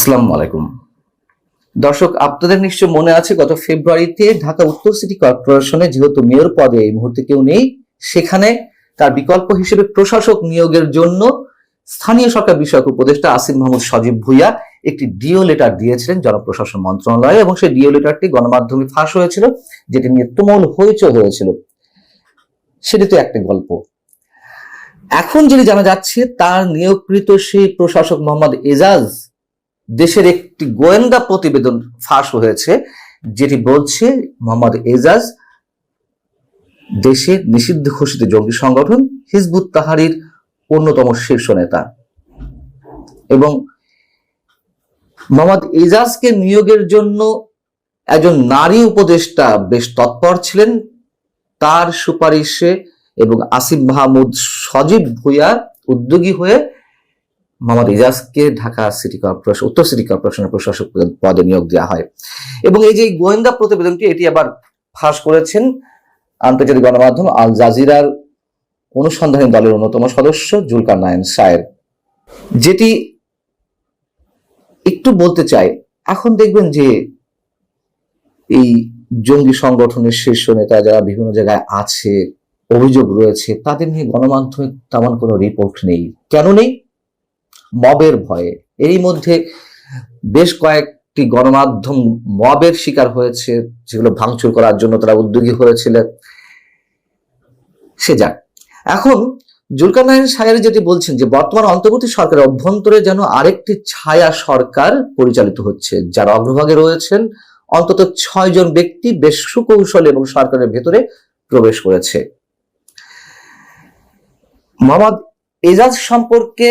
আসসালামু আলাইকুম দর্শক, আপনাদের নিশ্চয় মনে আছে গত ফেব্রুয়ারিতে ঢাকা উত্তর সিটি কর্পোরেশনে যেহেতু মেয়র পদে এই মুহূর্তে কেউ নেই, সেখানে তার বিকল্প হিসেবে প্রশাসক নিয়োগের জন্য স্থানীয় সরকার বিষয়ক উপদেষ্টা আসিফ মাহমুদ সজীব ভুঁইয়া একটি ডিও লেটার দিয়েছিলেন জনপ্রশাসন মন্ত্রণালয়ে, এবং সেই ডিও লেটারটি গণমাধ্যমে ফাঁস হয়েছিল, যেটি নিয়ে তুমুল হইচই হয়েছিল। সেটি তো একটা গল্প। এখন যেটি জানা যাচ্ছে, তার নিয়োগকৃত সেই প্রশাসক মোহাম্মদ এজাজ দেশের একটি গোয়েন্দা প্রতিবেদন ফাঁস হয়েছে, যেটি বলছে মোহাম্মদ এজাজ দেশের নিষিদ্ধ ঘোষিত জঙ্গি সংগঠন হিজবুত তাহরির অন্যতম শীর্ষ নেতা। এবং মোহাম্মদ এজাজকে নিয়োগের জন্য একজন নারী উপদেষ্টা বেশ তৎপর ছিলেন। তার সুপারিশে এবং আসিফ মাহমুদ সজীব ভুঁইয়া উদ্যোগী হয়ে মোহাম্মদ এজাজকে ঢাকা সিটি কর্পোরেশন উত্তর সিটি কর্পোরেশনের প্রশাসক পদে নিয়োগ দেওয়া হয়। এবং এই যে গোয়েন্দা প্রতিবেদনটি, এটি আবার ফাঁস করেছেন আন্তর্জাতিক গণমাধ্যম আল জাজিরার অনুসন্ধানী দলের অন্যতম সদস্য জুলকারনাইন সায়ের। যেটি একটু বলতে চাই, এখন দেখবেন যে এই জঙ্গি সংগঠনের শীর্ষ নেতা যারা বিভিন্ন জায়গায় আছে, অভিযোগ রয়েছে, তাদের নিয়ে গণমাধ্যমে তেমন কোনো রিপোর্ট নেই। কেন নেই? মবের ভয়ে। এরই মধ্যে বেশ কয়েকটি গণমাধ্যম মবের শিকার হয়েছে, যেগুলো ভাঙচুর করার জন্য তারা উদ্যোগী হয়েছিল। সে যাক, এখন জুলকারনাইন সায়ের যেটি বলছেন যে বর্তমান অন্তর্বর্তী সরকারের অভ্যন্তরে যেন আরেকটি ছায়া সরকার পরিচালিত হচ্ছে, যার অগ্রভাগে রয়েছেন অন্তত 6 জন ব্যক্তি বেশ সুকৌশলে এবং সরকারের ভেতরে প্রবেশ করেছে। মোহাম্মদ এজাজ সম্পর্কে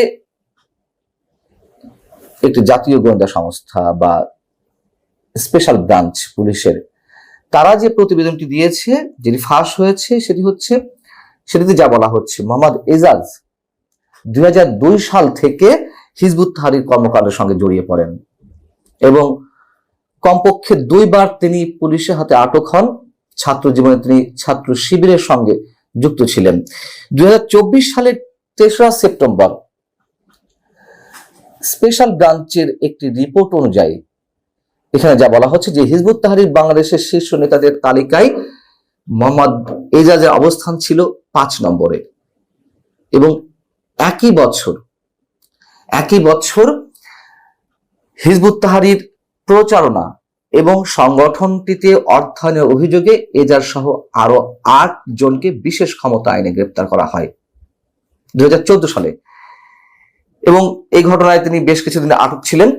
একটি জাতীয় গোয়েন্দা সংস্থা বা স্পেশাল ব্রাঞ্চ পুলিশের তারা যে প্রতিবেদনটি দিয়েছে, যেটি ফাঁস হয়েছে, সেটিতে যা বলা হচ্ছে, মোহাম্মদ এজাজ 2002 সাল থেকে হিজবুত তাহরির কর্মকাণ্ডের সঙ্গে জড়িয়ে পড়েন এবং কমপক্ষে 2 বার তিনি পুলিশের হাতে আটক হন। ছাত্র জীবনে তিনি ছাত্র শিবিরের সঙ্গে যুক্ত ছিলেন। 2024 সালের 3রা সেপ্টেম্বর স্পেশাল ব্রাঞ্চের একটি রিপোর্ট অনুযায়ী এখানে যা বলা হচ্ছে যে হিজবুত তাহরির বাংলাদেশের শীর্ষ নেতাদের তালিকায় মোহাম্মদ এজাজের অবস্থান ছিল 5 নম্বরে। এবং একই বছর হিজবুত তাহরির প্রচারণা এবং সংগঠনটিতে অর্থায়নের অভিযোগে এজাজ সহ আরো 8 জনকে বিশেষ ক্ষমতা আইনে গ্রেপ্তার করা হয় 2014 সালে। এবং এই ঘটনায় তিনি বেশ কিছুদিন আটক ছিলেন।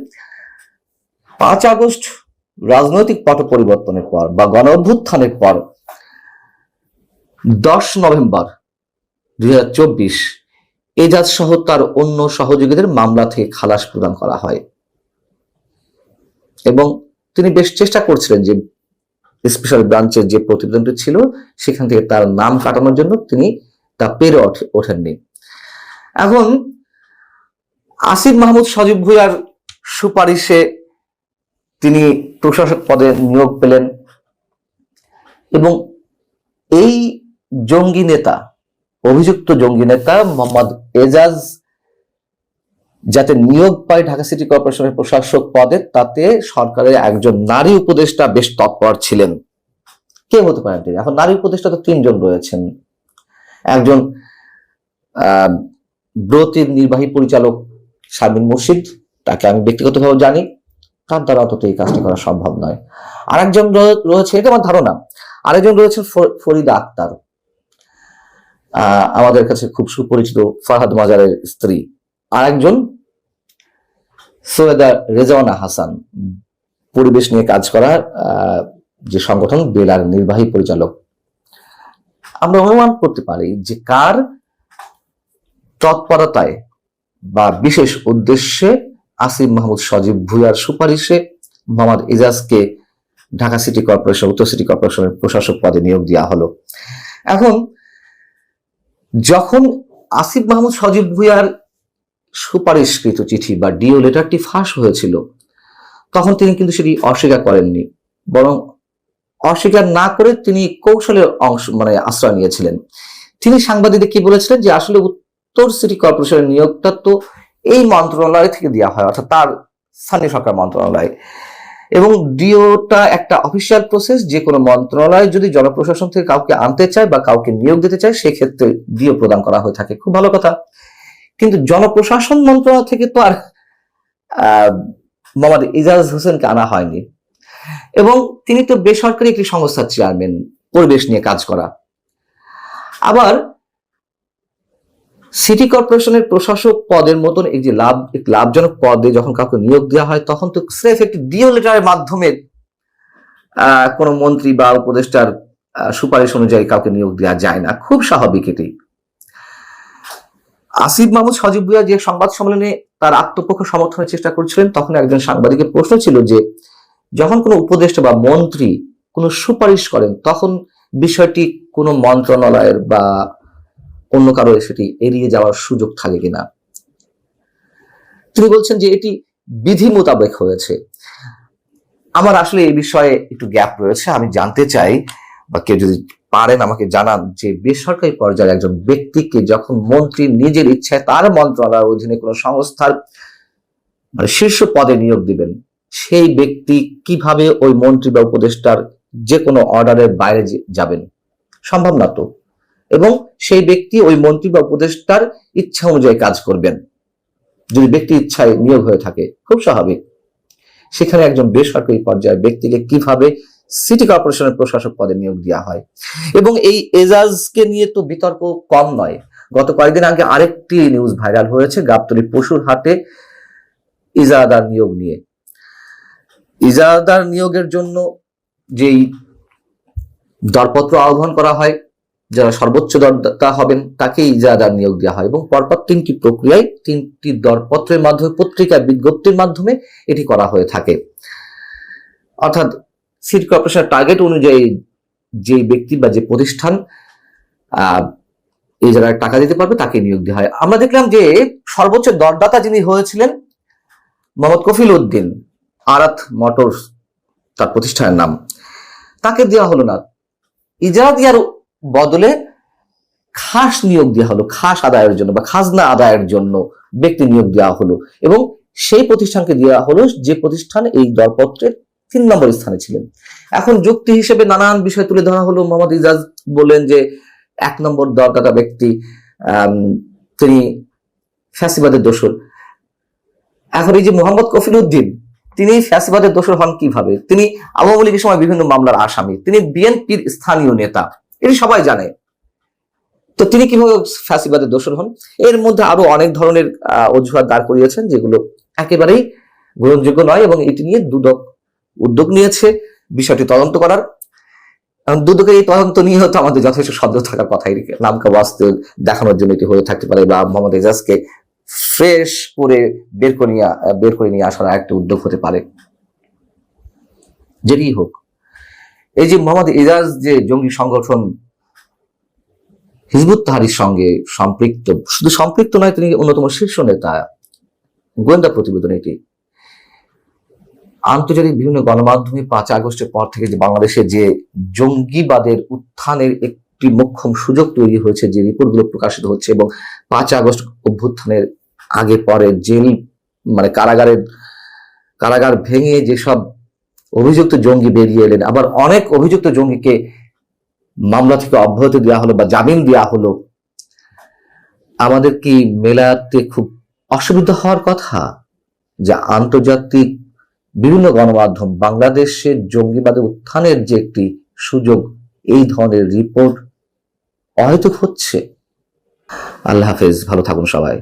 5 আগস্ট রাজনৈতিক পট পরিবর্তনের পর বা গণ অভ্যুত্থানের পর 10 নভেম্বর 2024 এজাজ সহ তার অন্য সহযোগীদের মামলা থেকে খালাস প্রদান করা হয়। এবং তিনি বেশ চেষ্টা করছিলেন যে স্পেশাল ব্রাঞ্চের যে প্রতিবেদনটি ছিল সেখান থেকে তার নাম কাটানোর জন্য তিনি তা পেরে ওঠেননি। এখন আসিফ মাহমুদ সজীব ভুঁইয়ার সুপারিশে তিনি প্রশাসক পদে নিয়োগ পেলেন এবং এই অভিযুক্ত জঙ্গি নেতা মোহাম্মদ এজাজ যাতে নিয়োগ পায় ঢাকা সিটি কর্পোরেশনের প্রশাসক পদে, তাতে সরকারের একজন নারী উপদেষ্টা বেশ তৎপর ছিলেন। কে হতে পারেন তিনি? এখন নারী উপদেষ্টা তো 3 জন রয়েছেন। একজন ব্রতির নির্বাহী পরিচালক শারমিন মুর্শিদ, তাকে আমি ব্যক্তিগতভাবে জানি, তার দ্বারা অন্তত এই কাজটি করা সম্ভব নয়। আরেকজন রয়েছে, এটা আমার ধারণা, আরেকজন রয়েছেন ফরিদা আক্তার, আমাদের কাছে খুব সুপরিচিত ফারহাদ মাজারের স্ত্রী। আরেকজন সৈয়দা রেজওয়ানা হাসান, পরিবেশ নিয়ে কাজ করা যে সংগঠন বেলার নির্বাহী পরিচালক। আমরা অনুমান করতে পারি যে কার তৎপরতায় বা বিশেষ উদ্দেশ্যে আসিফ মাহমুদ সজীব ভুঁইয়ার সুপারিশে মোহাম্মদ এজাজকে ঢাকা সিটি কর্পোরেশন উত্তর সিটি কর্পোরেশনের প্রশাসক পদে নিয়োগ দেওয়া হলো। এখন যখন আসিফ মাহমুদ সজীব ভুঁইয়ার সুপারিশকৃত চিঠি বা ডিও লেটারটি ফাঁস হয়েছিল, তখন তিনি কিন্তু সেটি অস্বীকার করেননি, বরং অস্বীকার না করে তিনি কৌশলের আশ্রয় নিয়েছিলেন। তিনি সাংবাদিকদের কি বলেছিলেন যে আসলে উত্তর সিটি কর্পোরেশনের নিয়োগটা তো এই মন্ত্রণালয় থেকে দেওয়া হয়, অর্থাৎ তার স্থানীয় সরকার মন্ত্রণালয়। এবং ডিওটা একটা অফিসিয়াল প্রসেস, যে কোনো মন্ত্রণালয় যদি জনপ্রশাসন থেকে কাউকে আনতে চায় বা কাউকে নিয়োগ দিতে চায় সেক্ষেত্রে ডিও প্রদান করা হয়ে থাকে। খুব ভালো কথা। কিন্তু জনপ্রশাসন মন্ত্রণালয় থেকে তো আর মোহাম্মদ ইজাজ হোসেনকে আনা হয়নি, এবং তিনি তো বেসরকারি একটি সংস্থার চেয়ারম্যান, পরিবেশ নিয়ে কাজ করা। আবার সিটি কর্পোরেশনের প্রশাসক পদের মতন এই যে লাভজনক পদে যখন কাউকে নিয়োগ দেওয়া হয় তখন তো স্রেফ একটি ডিও লেটারের মাধ্যমে কোন মন্ত্রী বা উপদেষ্টার সুপারিশ অনুযায়ী কাউকে নিয়োগ দেওয়া যায় না। খুব স্বাভাবিক এটি। আসিফ মাহমুদ সজীব ভুঁইয়া যে সংবাদ সম্মেলনে তার আত্মপক্ষ সমর্থনের চেষ্টা করছিলেন তখন একজন সাংবাদিকের প্রশ্ন ছিল যে যখন কোনো উপদেষ্টা বা মন্ত্রী কোনো সুপারিশ করেন তখন বিষয়টি কোনো মন্ত্রণালয়ের বা অন্য কারো সেটি এড়িয়ে যাওয়ার সুযোগ থাকে কিনা। তিনি বলছেন যে এটি বিধি মোতাবেক হয়েছে। আমার আসলে এই বিষয়ে একটু গ্যাপ রয়েছে, আমি জানতে চাই বা কেউ যদি পারেন আমাকে জানান যে বেসরকারি পর্যায়ে একজন ব্যক্তিকে যখন মন্ত্রী নিজের ইচ্ছায় তার মন্ত্রণালয়ের অধীনে কোনো সংস্থার মানে শীর্ষ পদে নিয়োগ দিবেন, সেই ব্যক্তি কিভাবে ওই মন্ত্রী বা উপদেষ্টার যে কোনো অর্ডারের বাইরে যাবেন? সম্ভব না তো। এবং সেই ব্যক্তি ওই মন্ত্রী বা উপদেষ্টার ইচ্ছা অনুযায়ী কাজ করবেন যদি ব্যক্তি ইচ্ছায় নিয়োগ হয়ে থাকে। খুব স্বাভাবিক। সেখানে একজন বেসরকারি পর্যায়ের ব্যক্তিকে কিভাবে সিটি কর্পোরেশনের প্রশাসক পদে নিয়োগ দেওয়া হয়। এবং এই এজাজকে নিয়ে তো বিতর্ক কম নয়। গত কয়েকদিন আগে আরেকটি নিউজ ভাইরাল হয়েছে গাবতলী পশুর হাটে ইজারাদার নিয়োগ নিয়ে। ইজারাদার নিয়োগের জন্য যেই দরপত্র আহ্বান করা হয়, যারা সর্বোচ্চ দরদাতা হবেন তাকে ইজারাদার নিয়োগ দেওয়া হয় এবং পরপর 3টি প্রক্রিয়ায় 3টি দরপত্রের মাধ্যমে পত্রিকা বিজ্ঞপ্তির মাধ্যমে এটি করা হয়ে থাকে। অর্থাৎ সিটি কর্পোরেশনের টার্গেট অনুযায়ী যে ব্যক্তি বা যে প্রতিষ্ঠান ইজারার টাকা দিতে পারবে তাকে নিয়োগ দেওয়া হয়। আমরা দেখলাম যে সর্বোচ্চ দরদাতা যিনি হয়েছিলেন মোহাম্মদ কফিল উদ্দিন, আরাত মোটরস তার প্রতিষ্ঠানের নাম, তাকে দেওয়া হলো না। ইজারা দেওয়ার বদলে খাস নিয়োগ দেওয়া হলো, খাস আদায়ের জন্য বা খাজনা আদায়ের জন্য ব্যক্তি নিয়োগ দেওয়া হলো এবং সেই প্রতিষ্ঠানকে দেওয়া হলো যে প্রতিষ্ঠান এই দরপত্রের 3 নম্বর স্থানে ছিলেন। এখন যুক্তি হিসেবে নানান বিষয় তুলে ধরা হলো। মোহাম্মদ ইজাজ বললেন যে 1 নম্বর দরদাতা ব্যক্তি তিনি ফ্যাসিবাদের দোসর। এখন এই যে মোহাম্মদ কফিল উদ্দিন তিনি ফ্যাসিবাদের দোসর হন কিভাবে? তিনি আওয়ামী লীগের সময় বিভিন্ন মামলার আসামি, তিনি বিএনপির স্থানীয় নেতা, এটি সবাই জানে। তো তিনি কিভাবে ফ্যাসিবাদের দোসর হন? এর মধ্যে আরো অনেক ধরনের অজুহাত দাঁড় করিয়েছেন যেগুলো একেবারেই গ্রহণযোগ্য নয় এবং এটি নিয়ে দুদক উদ্যোগ নিয়েছে বিষয়টি তদন্ত করার। দুদকের এই তদন্ত নিয়ে হয়তো আমাদের যথেষ্ট সন্দেহ থাকার কথাই, নামকা বাস্তব দেখানোর জন্য এটি হয়ে থাকতে পারে বা মোহাম্মদ ইজাজকে ফ্রেশ করে বের করে নিয়ে আসার একটা উদ্যোগ হতে পারে। যেটি হোক, এই যে মোহাম্মদ ইজাজ যে জঙ্গি সংগঠন হিজবুত তাহরীরের সঙ্গে সম্পৃক্ত, শুধু সম্পৃক্ত নয়, তিনি অন্যতম শীর্ষ নেতা। গোয়েন্দা প্রতিবেদন এটি। আন্তর্জাতিক বিভিন্ন গণমাধ্যমে 5 আগস্টের পর থেকে যে বাংলাদেশে যে জঙ্গিবাদের উত্থানের একটি মোক্ষম সুযোগ তৈরি হয়েছে, যে রিপোর্টগুলো প্রকাশিত হচ্ছে এবং 5 আগস্ট অভ্যুত্থানের আগে পরে জেল মানে কারাগার ভেঙে যেসব অভিযুক্ত জঙ্গি বেরিয়ে এলেন, আবার অনেক অভিযুক্ত জঙ্গিকে মামলা থেকে অব্যাহতি দেওয়া হলো বা জামিন দেওয়া হলো, আমাদের কি মেলাতে খুব অসুবিধা হওয়ার কথা? যা আন্তর্জাতিক বিভিন্ন গণমাধ্যম বাংলাদেশের জঙ্গিবাদের উত্থানের যে একটি সুযোগ, এই ধরনের রিপোর্ট অহেতুক হচ্ছে। আল্লাহ হাফেজ, ভালো থাকুন সবাই।